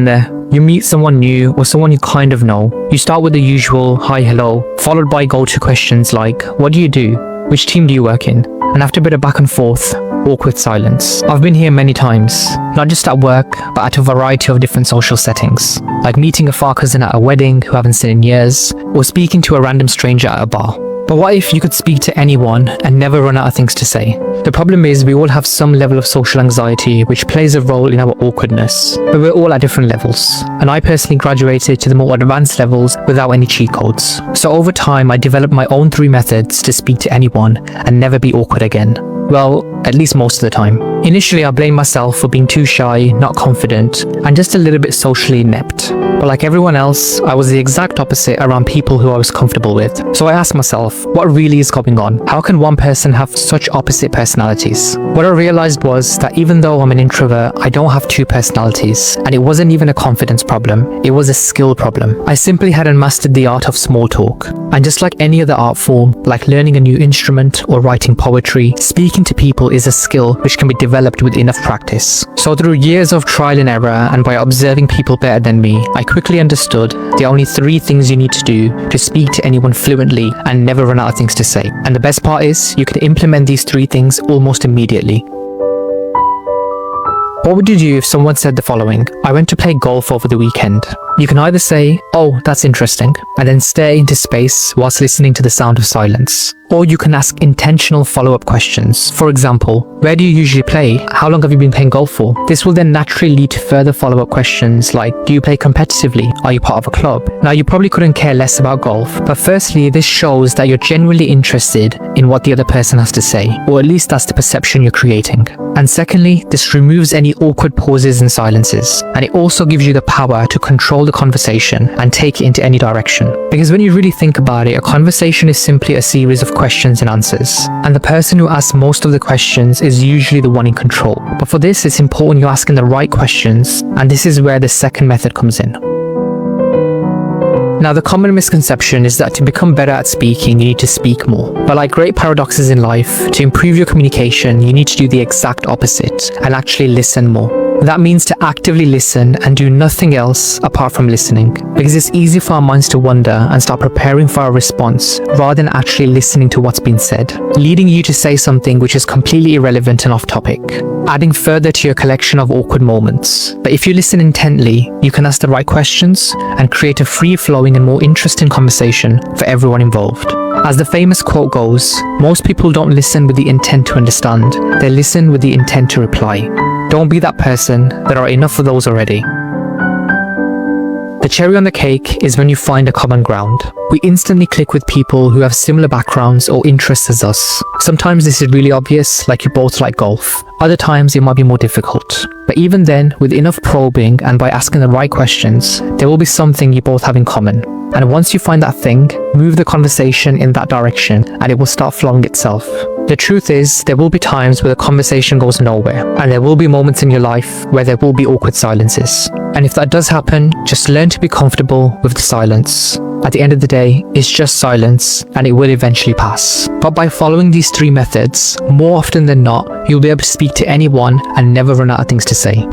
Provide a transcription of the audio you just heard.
there. You meet someone new or someone you kind of know. You start with the usual hi, hello, followed by go-to questions like, what do you do? Which team do you work in? And after a bit of back and forth, awkward silence. I've been here many times, not just at work, but at a variety of different social settings, like meeting a far cousin at a wedding who I haven't seen in years, or speaking to a random stranger at a bar. But what if you could speak to anyone and never run out of things to say? The problem is we all have some level of social anxiety which plays a role in our awkwardness, but we're all at different levels. And I personally graduated to the more advanced levels without any cheat codes. So over time I developed my own 3 methods to speak to anyone and never be awkward again. Well, at least most of the time. Initially I blamed myself for being too shy, not confident, and just a little bit socially inept. But like everyone else, I was the exact opposite around people who I was comfortable with. So I asked myself, what really is going on? How can one person have such opposite personalities? What I realized was that even though I'm an introvert, I don't have 2 personalities. And it wasn't even a confidence problem, it was a skill problem. I simply hadn't mastered the art of small talk. And just like any other art form, like learning a new instrument or writing poetry, speaking to people is a skill which can be developed with enough practice. So through years of trial and error and by observing people better than me, I quickly understood the only 3 things you need to do to speak to anyone fluently and never run out of things to say. And the best part is, you can implement these 3 things almost immediately. What would you do if someone said the following? I went to play golf over the weekend. You can either say, oh, that's interesting, and then stare into space whilst listening to the sound of silence. Or you can ask intentional follow-up questions. For example, where do you usually play? How long have you been playing golf for? This will then naturally lead to further follow-up questions like, do you play competitively? Are you part of a club? Now, you probably couldn't care less about golf, but firstly, this shows that you're genuinely interested in what the other person has to say, or at least that's the perception you're creating. And secondly, this removes any awkward pauses and silences, and it also gives you the power to control the conversation and take it into any direction. Because when you really think about it, a conversation is simply a series of questions and answers, and the person who asks most of the questions is usually the one in control. But for this, it's important you're asking the right questions, and this is where the second method comes in. Now, the common misconception is that to become better at speaking, you need to speak more. But like great paradoxes in life, to improve your communication, you need to do the exact opposite and actually listen more. That means to actively listen and do nothing else apart from listening, because it's easy for our minds to wander and start preparing for our response rather than actually listening to what's been said, leading you to say something which is completely irrelevant and off topic, adding further to your collection of awkward moments. But if you listen intently, you can ask the right questions and create a free-flowing and more interesting conversation for everyone involved. As the famous quote goes, most people don't listen with the intent to understand, they listen with the intent to reply. Don't be that person, there are enough of those already. The cherry on the cake is when you find a common ground. We instantly click with people who have similar backgrounds or interests as us. Sometimes this is really obvious, like you both like golf. Other times it might be more difficult. But even then, with enough probing and by asking the right questions, there will be something you both have in common. And once you find that thing, move the conversation in that direction and it will start flowing itself. The truth is, there will be times where the conversation goes nowhere, and there will be moments in your life where there will be awkward silences. And if that does happen, just learn to be comfortable with the silence. At the end of the day, it's just silence and it will eventually pass. But by following these 3 methods, more often than not, you'll be able to speak to anyone and never run out of things to say.